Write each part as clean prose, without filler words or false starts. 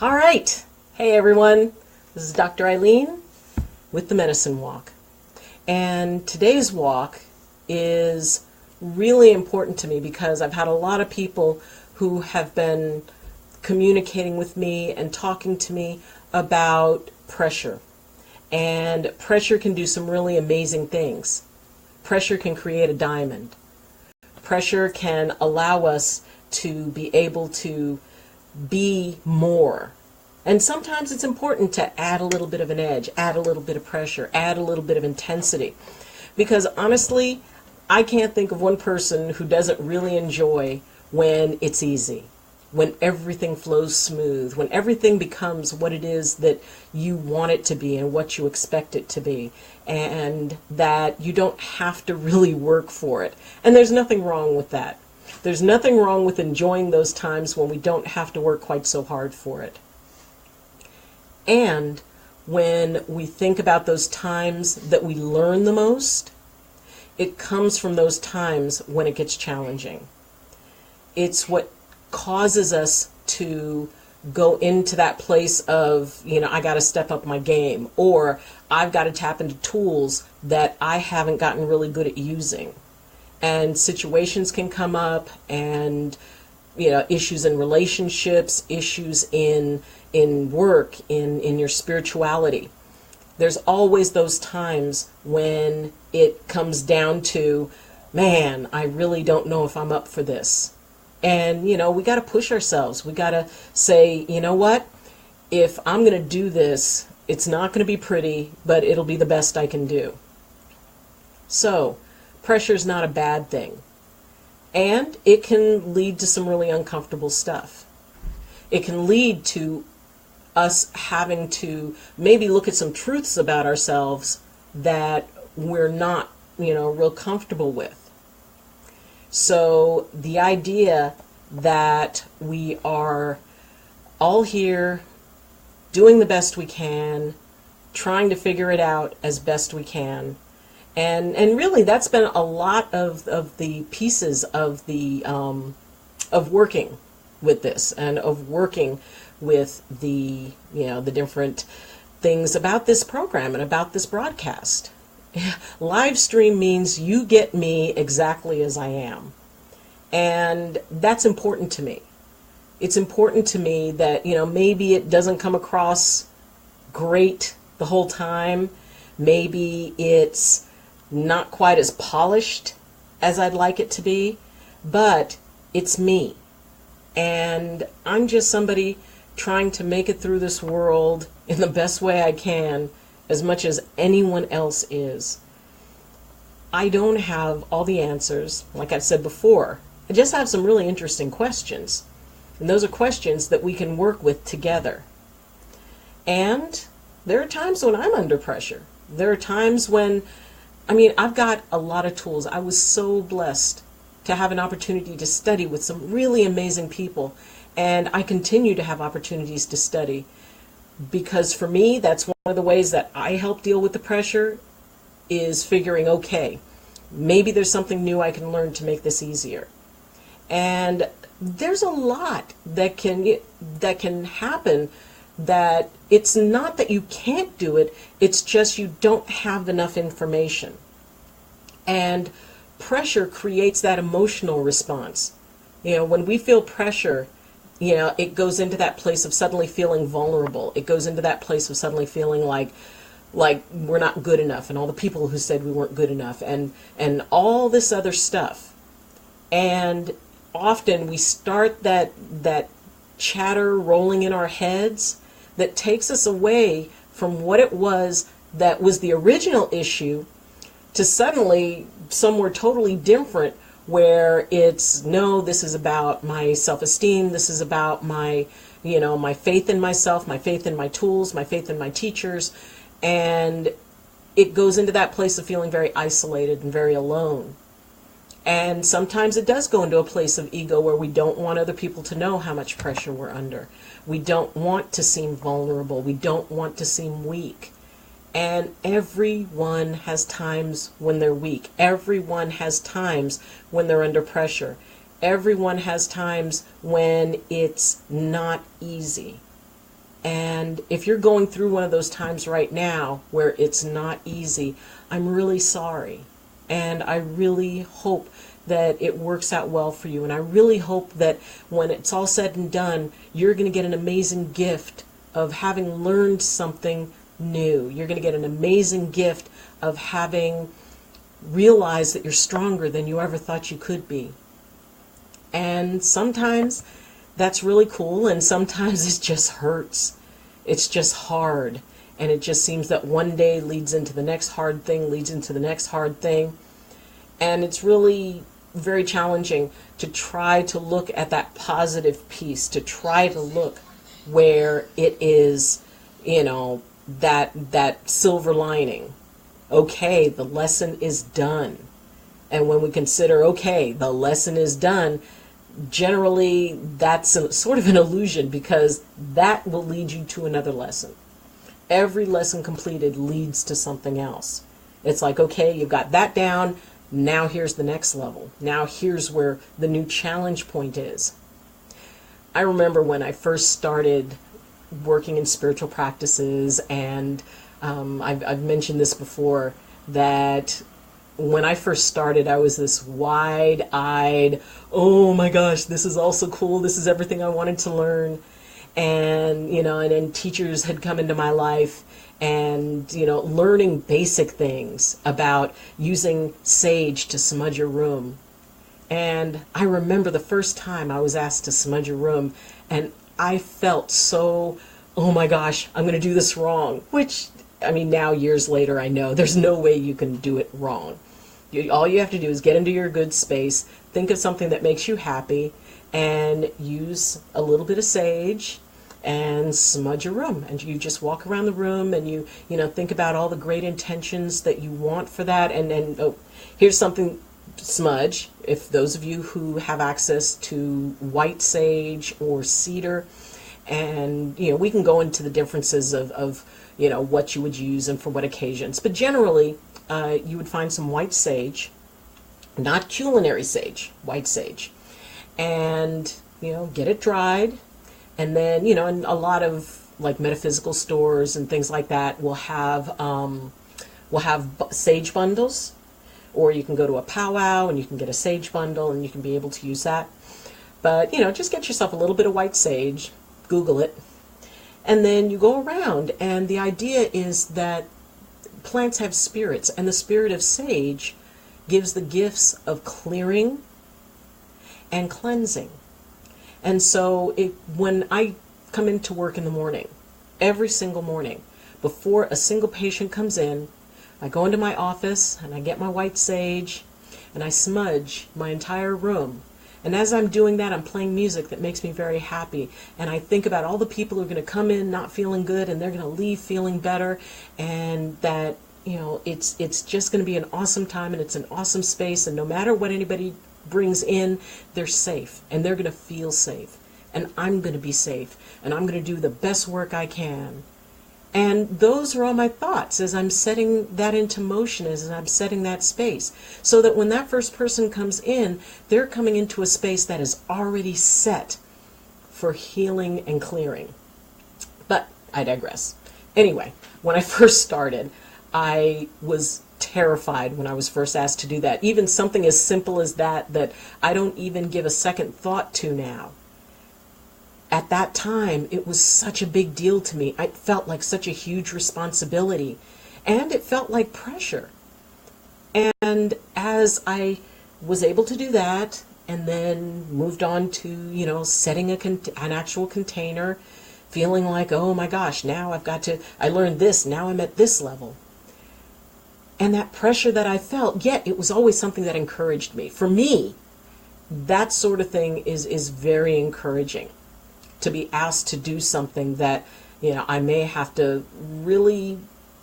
All right. Hey, everyone. This is Dr. Ayleen with the Medicine Walk. And today's walk is really important to me because I've had a lot of people who have been communicating with me and talking to me about pressure. And pressure can do some really amazing things. Pressure can create a diamond. Pressure can allow us to be able to be more. And sometimes it's important to add a little bit of an edge, add a little bit of pressure, add a little bit of intensity. Because honestly, I can't think of one person who doesn't really enjoy when it's easy, when everything flows smooth, when everything becomes what it is that you want it to be and what you expect it to be, and that you don't have to really work for it. And there's nothing wrong with that. There's nothing wrong with enjoying those times when we don't have to work quite so hard for it. And when we think about those times that we learn the most, it comes from those times when it gets challenging. It's what causes us to go into that place of, I got to step up my game, or I've got to tap into tools that I haven't gotten really good at using. And situations can come up, and issues in relationships, issues in work, in your spirituality. There's always those times when it comes down to, man, I really don't know if I'm up for this. And, we got to push ourselves. We got to say, you know what? If I'm going to do this, it's not going to be pretty, but it'll be the best I can do. So, pressure's not a bad thing. And it can lead to some really uncomfortable stuff. It can lead to us having to maybe look at some truths about ourselves that we're not, real comfortable with. So the idea that we are all here doing the best we can, trying to figure it out as best we can, and really that's been a lot of the pieces of the of working with this and of working with the the different things about this program and about this broadcast. Live stream means you get me exactly as I am. And that's important to me. It's important to me that, maybe it doesn't come across great the whole time. Maybe it's not quite as polished as I'd like it to be, but it's me. And I'm just somebody trying to make it through this world in the best way I can, as much as anyone else is. I don't have all the answers, like I've said before. I just have some really interesting questions. And those are questions that we can work with together. And there are times when I'm under pressure. There are times when, I've got a lot of tools. I was so blessed to have an opportunity to study with some really amazing people. And I continue to have opportunities to study. Because for me, that's one of the ways that I help deal with the pressure, is figuring, okay, maybe there's something new I can learn to make this easier. And there's a lot that can happen, that it's not that you can't do it, it's just you don't have enough information. And pressure creates that emotional response. When we feel pressure, it goes into that place of suddenly feeling vulnerable. It goes into that place of suddenly feeling like we're not good enough, and all the people who said we weren't good enough, and all this other stuff. And often we start that chatter rolling in our heads that takes us away from what it was that was the original issue, to suddenly somewhere totally different, where it's, no, this is about my self-esteem, this is about my faith in myself, my faith in my tools, my faith in my teachers. And it goes into that place of feeling very isolated and very alone. And sometimes it does go into a place of ego where we don't want other people to know how much pressure we're under. We don't want to seem vulnerable. We don't want to seem weak. And everyone has times when they're weak. Everyone has times when they're under pressure. Everyone has times when it's not easy. And if you're going through one of those times right now where it's not easy, I'm really sorry. And I really hope that it works out well for you. And I really hope that when it's all said and done, you're going to get an amazing gift of having learned something new. You're going to get an amazing gift of having realized that you're stronger than you ever thought you could be. And sometimes that's really cool, and sometimes it just hurts. It's just hard. And it just seems that one day leads into the next hard thing, leads into the next hard thing. And it's really very challenging to try to look at that positive piece, to try to look where it is, that silver lining. Okay, the lesson is done. And when we consider, okay, the lesson is done, generally that's sort of an illusion, because that will lead you to another lesson. Every lesson completed leads to something else. It's like, okay, you've got that down. Now here's the next level. Now here's where the new challenge point is. I remember when I first started working in spiritual practices, and I've mentioned this before, that when I first started, I was this wide-eyed, oh my gosh, this is all so cool. This is everything I wanted to learn. And, and then teachers had come into my life, and, learning basic things about using sage to smudge your room. And I remember the first time I was asked to smudge a room, and I felt so, oh my gosh, I'm going to do this wrong. Which, now years later, I know there's no way you can do it wrong. All you have to do is get into your good space, think of something that makes you happy, and use a little bit of sage and smudge your room. And you just walk around the room, and you think about all the great intentions that you want for that. And oh, here's something, smudge. If those of you who have access to white sage or cedar, and we can go into the differences of what you would use and for what occasions. But generally, you would find some white sage, not culinary sage, white sage, and get it dried. And then, and a lot of like metaphysical stores and things like that will have sage bundles, or you can go to a powwow and you can get a sage bundle and you can be able to use that. But, just get yourself a little bit of white sage, Google it, and then you go around. And the idea is that plants have spirits, and the spirit of sage gives the gifts of clearing and cleansing. And so when I come into work in the morning, every single morning, before a single patient comes in, I go into my office and I get my white sage and I smudge my entire room. And as I'm doing that, I'm playing music that makes me very happy. And I think about all the people who are going to come in not feeling good, and they're going to leave feeling better, and that, it's just going to be an awesome time, and it's an awesome space, and no matter what anybody brings in, they're safe, and they're going to feel safe, and I'm going to be safe, and I'm going to do the best work I can. And those are all my thoughts as I'm setting that into motion, as I'm setting that space, so that when that first person comes in, they're coming into a space that is already set for healing and clearing. But I digress. Anyway, when I first started, I was terrified when I was first asked to do that. Even something as simple as that I don't even give a second thought to now. At that time, it was such a big deal to me. It felt like such a huge responsibility, and it felt like pressure. And as I was able to do that, and then moved on to, setting an actual container, feeling like, oh my gosh, now I learned this, now I'm at this level. And that pressure that I felt, yet it was always something that encouraged me. For me, that sort of thing is very encouraging. To be asked to do something that, I may have to really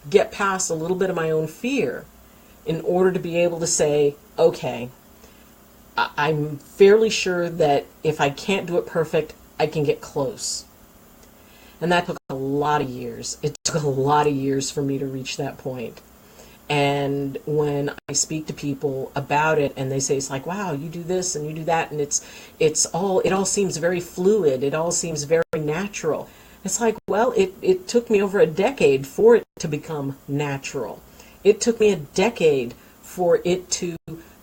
get past a little bit of my own fear in order to be able to say, okay, I'm fairly sure that if I can't do it perfect, I can get close. And that took a lot of years. It took a lot of years for me to reach that point. And when I speak to people about it and they say, it's like, wow, you do this and you do that, and it all seems very fluid. It all seems very natural. It's like, well, it took me over a decade for it to become natural. It took me a decade for it to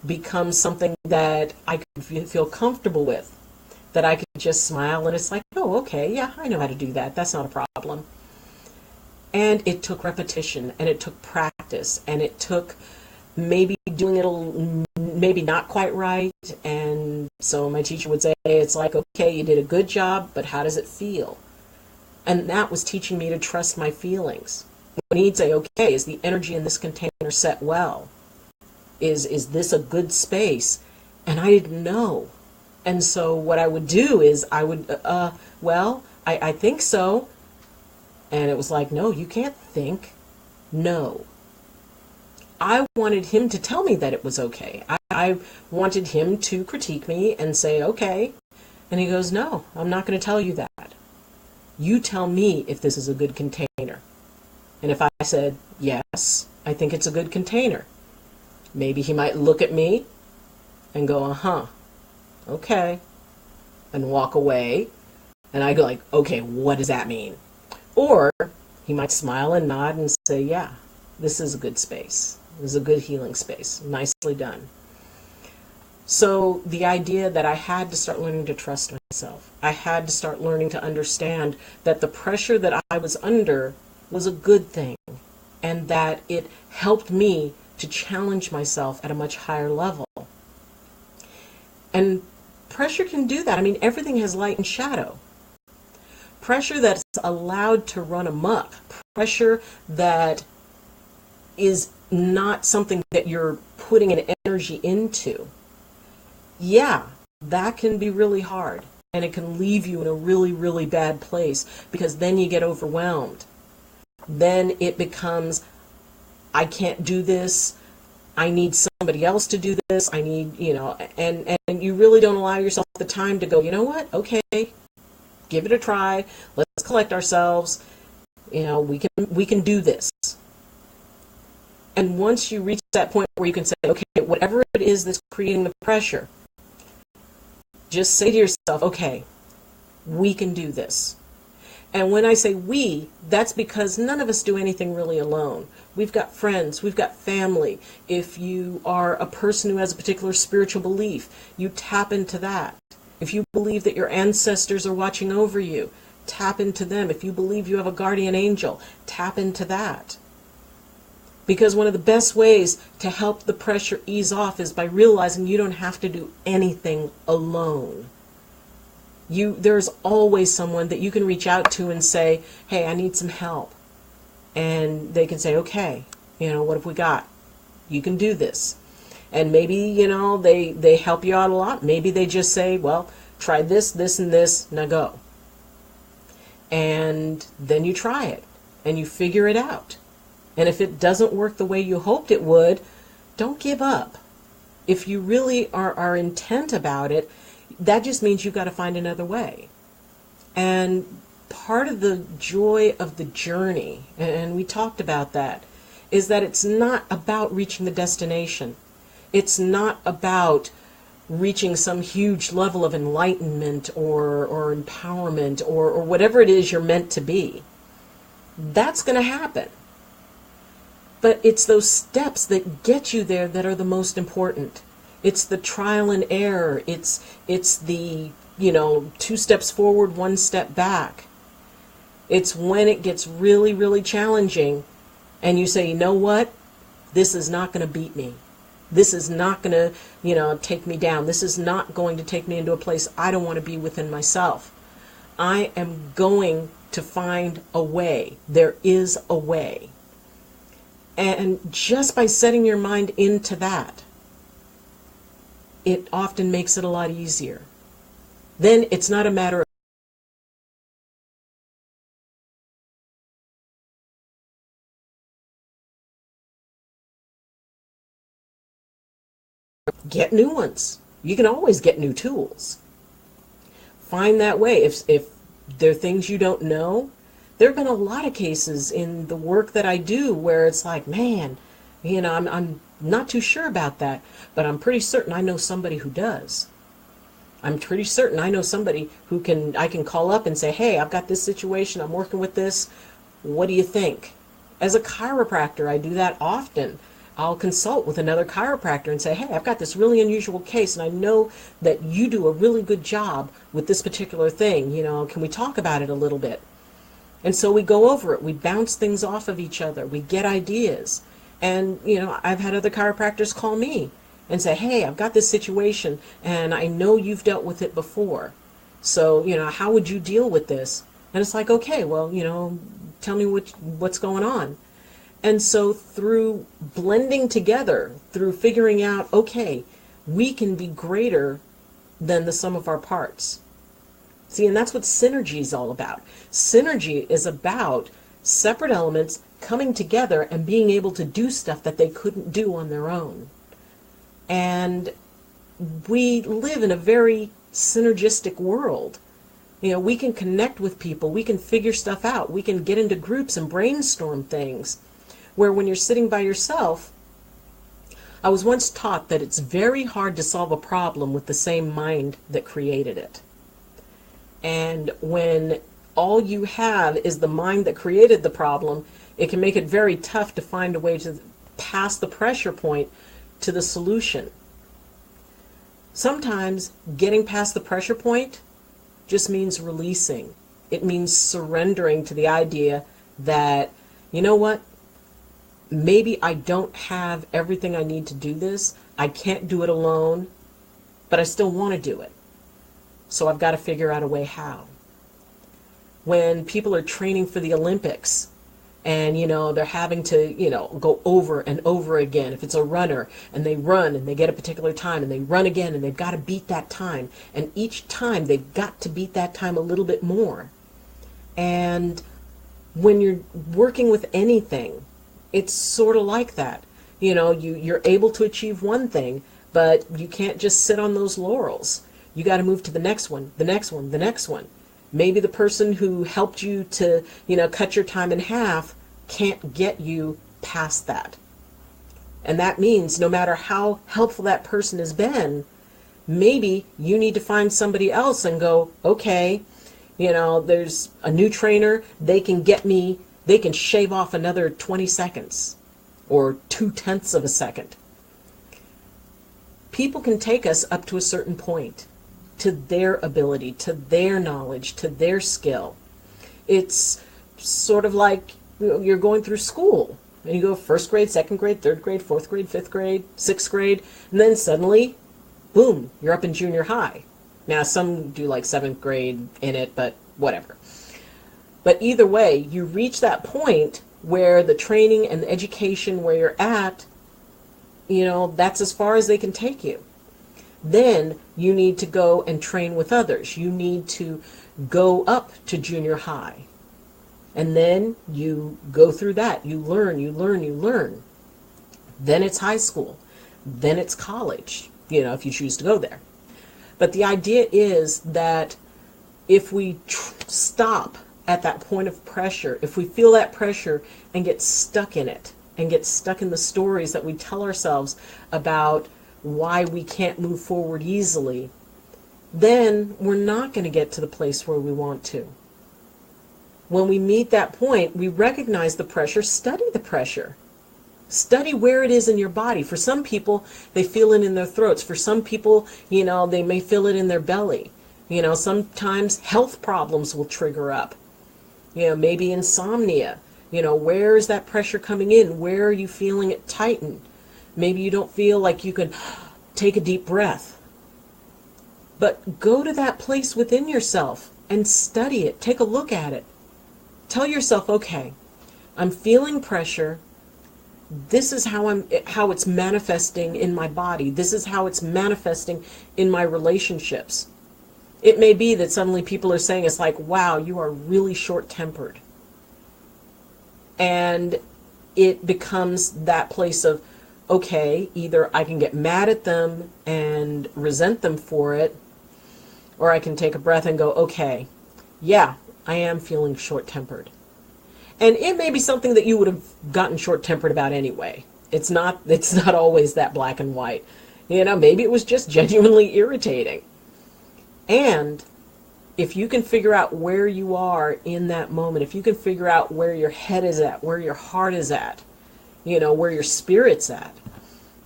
become something that I could feel comfortable with, that I could just smile and it's like, oh, okay, yeah, I know how to do that. That's not a problem. And it took repetition and it took practice and it took maybe doing it maybe not quite right. And so my teacher would say, it's like, okay, you did a good job, but how does it feel? And that was teaching me to trust my feelings. When he'd say, okay, is the energy in this container set well? Is this a good space? And I didn't know. And so what I would do is I would, I think so. And it was like, no, you can't think. No. I wanted him to tell me that it was okay. I wanted him to critique me and say, okay. And he goes, no, I'm not going to tell you that. You tell me if this is a good container. And if I said, yes, I think it's a good container, maybe he might look at me and go, uh-huh, okay, and walk away. And I go like, okay, what does that mean? Or he might smile and nod and say, yeah, this is a good space. This is a good healing space. Nicely done. So the idea that I had to start learning to trust myself, I had to start learning to understand that the pressure that I was under was a good thing, and that it helped me to challenge myself at a much higher level. And pressure can do that. I mean, everything has light and shadow. Pressure that's allowed to run amok, pressure that is not something that you're putting an energy into, yeah, that can be really hard, and it can leave you in a really, really bad place, because then you get overwhelmed. Then it becomes, I can't do this, I need somebody else to do this, I need, and you really don't allow yourself the time to go, you know what, okay, give it a try, let's collect ourselves, we can do this. And once you reach that point where you can say, okay, whatever it is that's creating the pressure, just say to yourself, okay, we can do this. And when I say we, that's because none of us do anything really alone. We've got friends, we've got family. If you are a person who has a particular spiritual belief, you tap into that. If you believe that your ancestors are watching over you, tap into them. If you believe you have a guardian angel, tap into that. Because one of the best ways to help the pressure ease off is by realizing you don't have to do anything alone. There's always someone that you can reach out to and say, hey, I need some help. And they can say, okay, what have we got? You can do this. And maybe, they help you out a lot. Maybe they just say, well, try this, this, and this, now go. And then you try it and you figure it out. And if it doesn't work the way you hoped it would, don't give up. If you really are intent about it, that just means you've got to find another way. And part of the joy of the journey, and we talked about that, is that it's not about reaching the destination. It's not about reaching some huge level of enlightenment or empowerment or whatever it is you're meant to be. That's going to happen. But it's those steps that get you there that are the most important. It's the trial and error. It's the, 2 steps forward, 1 step back. It's when it gets really, really challenging and you say, you know what? This is not going to beat me. This is not going to, take me down. This is not going to take me into a place I don't want to be within myself. I am going to find a way. There is a way. And just by setting your mind into that, it often makes it a lot easier. Then it's not a matter of get new ones. You can always get new tools. Find that way. If there are things you don't know, there have been a lot of cases in the work that I do where it's like, man, I'm not too sure about that, but I'm pretty certain I know somebody who does. I'm pretty certain I know somebody who I can call up and say, hey, I've got this situation, I'm working with this, what do you think? As a chiropractor, I do that often. I'll consult with another chiropractor and say, hey, I've got this really unusual case, and I know that you do a really good job with this particular thing. Can we talk about it a little bit? And so we go over it. We bounce things off of each other. We get ideas. And, I've had other chiropractors call me and say, hey, I've got this situation, and I know you've dealt with it before. So, how would you deal with this? And it's like, okay, well, tell me what's going on. And so through blending together, through figuring out, okay, we can be greater than the sum of our parts. See, and that's what synergy is all about. Synergy is about separate elements coming together and being able to do stuff that they couldn't do on their own. And we live in a very synergistic world. We can connect with people, we can figure stuff out, we can get into groups and brainstorm things. Where when you're sitting by yourself, I was once taught that it's very hard to solve a problem with the same mind that created it. And when all you have is the mind that created the problem, it can make it very tough to find a way to pass the pressure point to the solution. Sometimes getting past the pressure point just means releasing. It means surrendering to the idea that, you know what? Maybe I don't have everything I need to do this. I can't do it alone, but I still want to do it. So I've got to figure out a way how. When people are training for the Olympics and, they're having to, go over and over again. If it's a runner and they run and they get a particular time and they run again and they've got to beat that time. And each time they've got to beat that time a little bit more. And when you're working with anything, it's sort of like that. You're able to achieve one thing, but you can't just sit on those laurels. You got to move to the next one, the next one, the next one. Maybe the person who helped you to, cut your time in half can't get you past that. And that means no matter how helpful that person has been, maybe you need to find somebody else and go, okay, there's a new trainer, they can shave off another 20 seconds or 0.2 of a second. People can take us up to a certain point, to their ability, to their knowledge, to their skill. It's sort of like you're going through school and you go first grade, second grade, third grade, fourth grade, fifth grade, sixth grade, and then suddenly, boom, you're up in junior high. Now some do like seventh grade in it, but whatever. But either way, you reach that point where the training and the education where you're at, that's as far as they can take you. Then you need to go and train with others. You need to go up to junior high. And then you go through that. You learn, you learn, you learn. Then it's high school. Then it's college, if you choose to go there. But the idea is that if we stop at that point of pressure, if we feel that pressure and get stuck in it, and get stuck in the stories that we tell ourselves about why we can't move forward easily, then we're not going to get to the place where we want to. When we meet that point, we recognize the pressure, study the pressure. Study where it is in your body. For some people, they feel it in their throats. For some people, they may feel it in their belly. Sometimes health problems will trigger up. Maybe insomnia. Where is that pressure coming in? Where are you feeling it tighten? Maybe you don't feel like you can take a deep breath. But go to that place within yourself and study it. Take a look at it. Tell yourself, okay, I'm feeling pressure. This is how it's manifesting in my body. This is how it's manifesting in my relationships. It may be that suddenly people are saying, it's like, wow, you are really short-tempered. And it becomes that place of, okay, either I can get mad at them and resent them for it, or I can take a breath and go, okay, yeah, I am feeling short-tempered. And it may be something that you would have gotten short-tempered about anyway. It's not always that black and white. Maybe it was just genuinely irritating. And if you can figure out where you are in that moment, if you can figure out where your head is at, where your heart is at, where your spirit's at,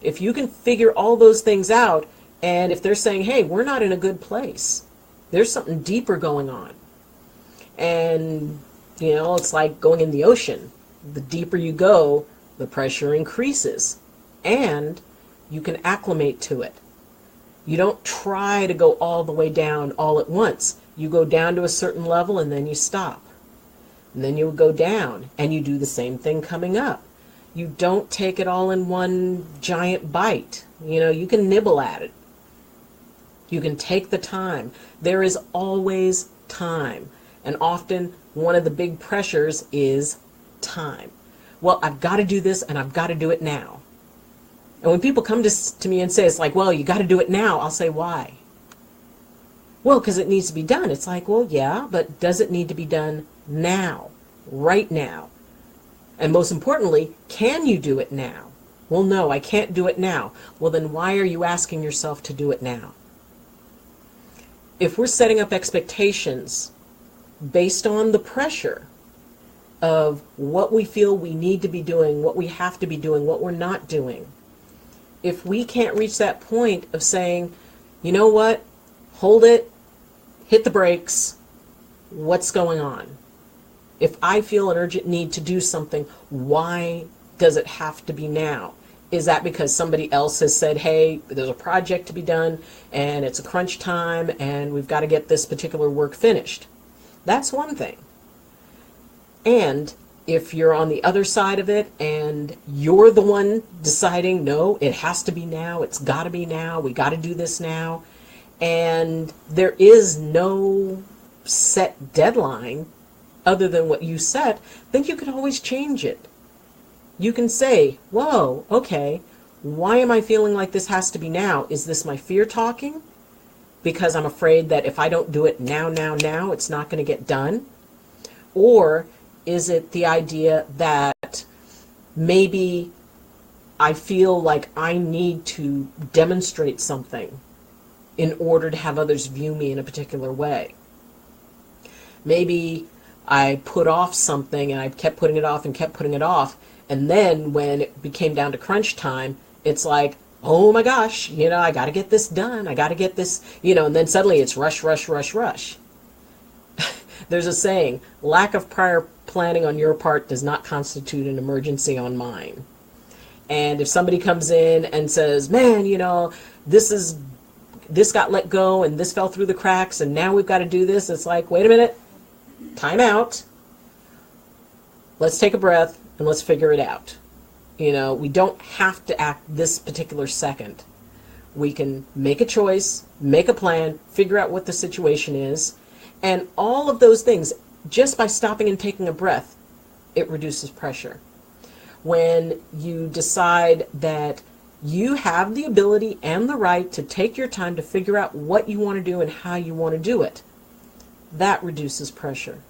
if you can figure all those things out, and if they're saying, hey, we're not in a good place, there's something deeper going on. And, it's like going in the ocean. The deeper you go, the pressure increases. And you can acclimate to it. You don't try to go all the way down all at once. You go down to a certain level and then you stop. And then you go down and you do the same thing coming up. You don't take it all in one giant bite. You can nibble at it. You can take the time. There is always time. And often one of the big pressures is time. Well, I've got to do this and I've got to do it now. And when people come to me and say, it's like, well, you got to do it now, I'll say, why? Well, because it needs to be done. It's like, well, yeah, but does it need to be done now, right now? And most importantly, can you do it now? Well, no, I can't do it now. Well, then why are you asking yourself to do it now? If we're setting up expectations based on the pressure of what we feel we need to be doing, what we have to be doing, what we're not doing, if we can't reach that point of saying, you know what, hold it, hit the brakes, what's going on? If I feel an urgent need to do something, why does it have to be now? Is that because somebody else has said, hey, there's a project to be done and it's a crunch time and we've got to get this particular work finished? That's one thing. And if you're on the other side of it and you're the one deciding, no, it has to be now, it's got to be now, we got to do this now, and there is no set deadline other than what you set, then you can always change it. You can say, whoa, okay, why am I feeling like this has to be now? Is this my fear talking? Because I'm afraid that if I don't do it now, it's not going to get done? Or is it the idea that maybe I feel like I need to demonstrate something in order to have others view me in a particular way? Maybe I put off something and I kept putting it off and kept putting it off. And then when it became down to crunch time, it's like, oh my gosh, I got to get this done. I got to get this, and then suddenly it's rush, rush, rush, rush. There's a saying, lack of prior planning on your part does not constitute an emergency on mine. And if somebody comes in and says, man, this got let go and this fell through the cracks and now we've got to do this, it's like, wait a minute, time out. Let's take a breath and let's figure it out. We don't have to act this particular second. We can make a choice, make a plan, figure out what the situation is, and all of those things, just by stopping and taking a breath, it reduces pressure. When you decide that you have the ability and the right to take your time to figure out what you want to do and how you want to do it, that reduces pressure.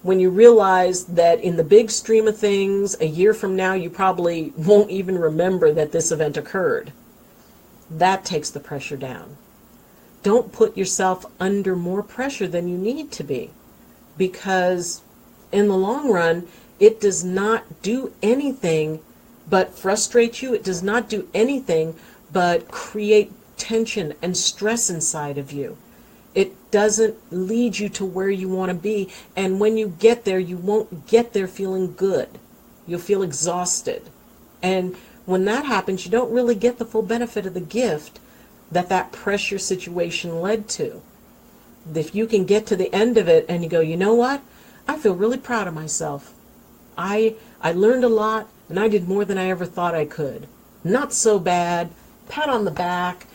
When you realize that in the big stream of things, a year from now, you probably won't even remember that this event occurred, that takes the pressure down. Don't put yourself under more pressure than you need to be, because in the long run, it does not do anything but frustrate you. It does not do anything but create tension and stress inside of you. It doesn't lead you to where you want to be. And when you get there, you won't get there feeling good. You'll feel exhausted. And when that happens, you don't really get the full benefit of the gift that pressure situation led to. If you can get to the end of it and you go, you know what? I feel really proud of myself. I learned a lot and I did more than I ever thought I could. Not so bad. Pat on the back.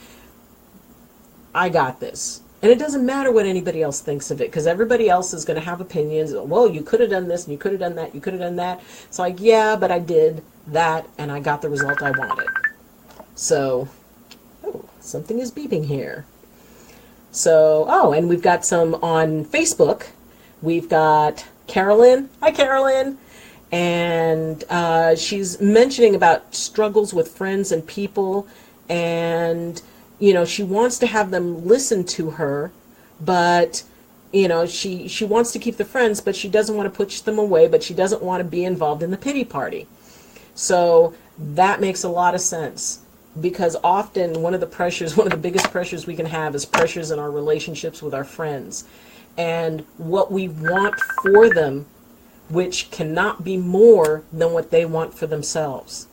I got this. And it doesn't matter what anybody else thinks of it, because everybody else is going to have opinions. Well, you could have done this and you could have done that. You could have done that. It's like, yeah, but I did that and I got the result I wanted. So, something is beeping here. So, and we've got some on Facebook. We've got Carolyn. Hi, Carolyn. And she's mentioning about struggles with friends and people. And, she wants to have them listen to her, but she wants to keep the friends, but she doesn't want to push them away, but she doesn't want to be involved in the pity party. So that makes a lot of sense, because often one of the biggest pressures we can have is pressures in our relationships with our friends, and what we want for them, which cannot be more than what they want for themselves.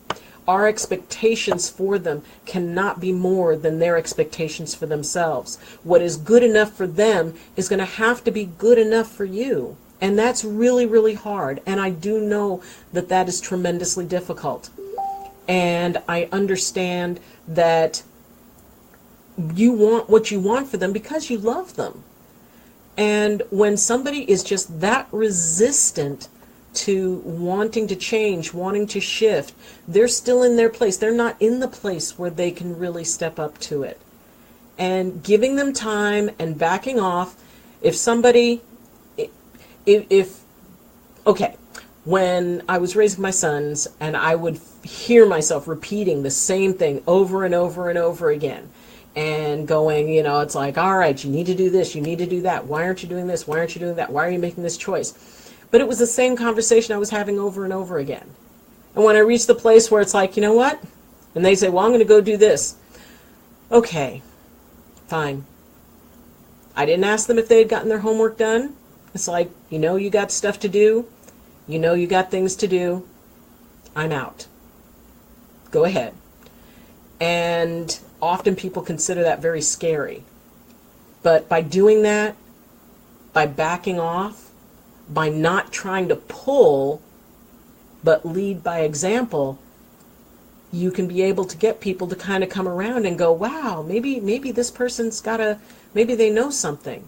Our expectations for them cannot be more than their expectations for themselves. What is good enough for them is going to have to be good enough for you. And that's really, really hard. And I do know that that is tremendously difficult. And I understand that you want what you want for them because you love them. And when somebody is just that resistant to wanting to change, wanting to shift, they're still in their place. They're not in the place where they can really step up to it. And giving them time and backing off. Okay, when I was raising my sons and I would hear myself repeating the same thing over and over and over again, and going, it's like, all right, you need to do this, you need to do that. Why aren't you doing this? Why aren't you doing that? Why are you making this choice? But it was the same conversation I was having over and over again. And when I reached the place where it's like, you know what? And they say, well, I'm going to go do this. Okay, fine. I didn't ask them if they had gotten their homework done. It's like, you got stuff to do. You got things to do. I'm out. Go ahead. And often people consider that very scary. But by doing that, by backing off, by not trying to pull, but lead by example, you can be able to get people to kind of come around and go, wow, maybe this person's maybe they know something.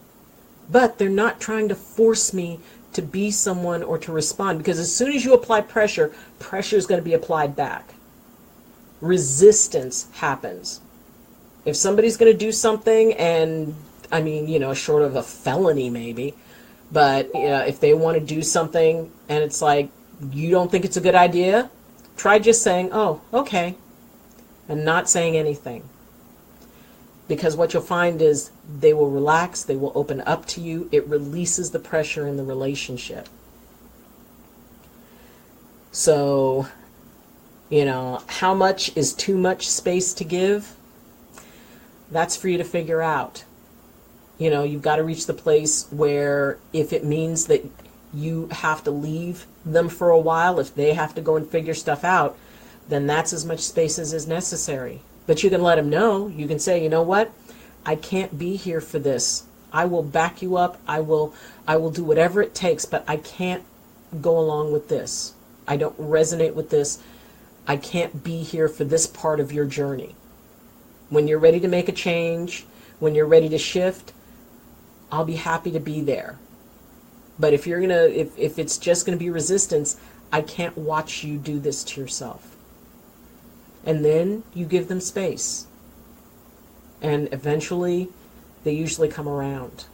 But they're not trying to force me to be someone or to respond, because as soon as you apply pressure, pressure is going to be applied back. Resistance happens. If somebody's going to do something, and short of a felony maybe, but if they want to do something and it's like, you don't think it's a good idea, try just saying, oh, okay, and not saying anything. Because what you'll find is they will relax, they will open up to you, it releases the pressure in the relationship. So, how much is too much space to give? That's for you to figure out. You've got to reach the place where if it means that you have to leave them for a while, if they have to go and figure stuff out, then that's as much space as is necessary. But you can let them know. You can say, you know what? I can't be here for this. I will back you up. I will do whatever it takes, but I can't go along with this. I don't resonate with this. I can't be here for this part of your journey. When you're ready to make a change, when you're ready to shift, I'll be happy to be there. But if it's just gonna be resistance, I can't watch you do this to yourself. And then you give them space. And eventually, they usually come around.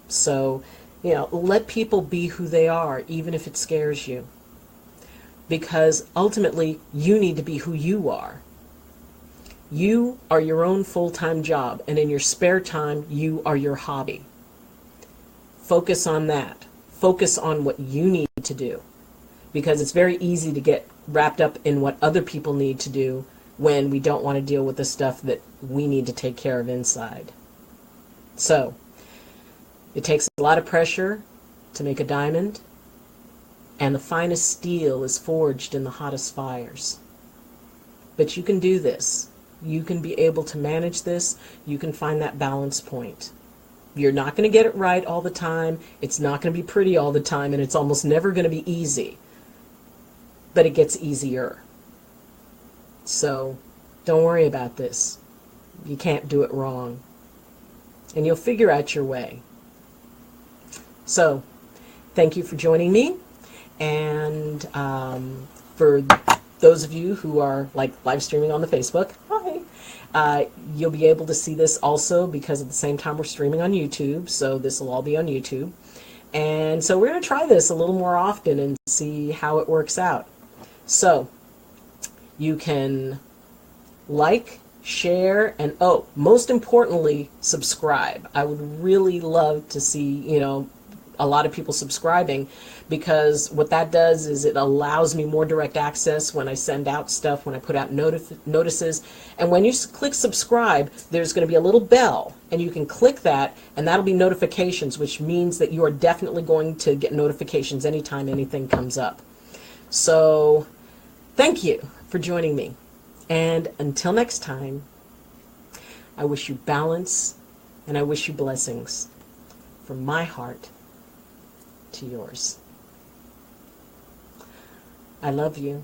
So, let people be who they are, even if it scares you. Because ultimately, you need to be who you are. You are your own full-time job, and in your spare time, you are your hobby. Focus on that. Focus on what you need to do. Because it's very easy to get wrapped up in what other people need to do when we don't want to deal with the stuff that we need to take care of inside. So, it takes a lot of pressure to make a diamond, and the finest steel is forged in the hottest fires. But you can do this. You can be able to manage this. You can find that balance point. You're not going to get it right all the time. It's not going to be pretty all the time, and it's almost never going to be easy. But it gets easier. So don't worry about this. You can't do it wrong. And you'll figure out your way. So thank you for joining me. And for those of you who are live streaming on the Facebook, hi. You'll be able to see this also because at the same time we're streaming on YouTube. So this will all be on YouTube. And so we're going to try this a little more often and see how it works out. So you can like share, and oh, most importantly, subscribe. I would really love to see, a lot of people subscribing, because what that does is it allows me more direct access when I send out stuff, when I put out notices. And when you click subscribe, there's going to be a little bell, and you can click that, and that'll be notifications, which means that you are definitely going to get notifications anytime anything comes up. So thank you for joining me. And until next time, I wish you balance, and I wish you blessings from my heart to yours. I love you.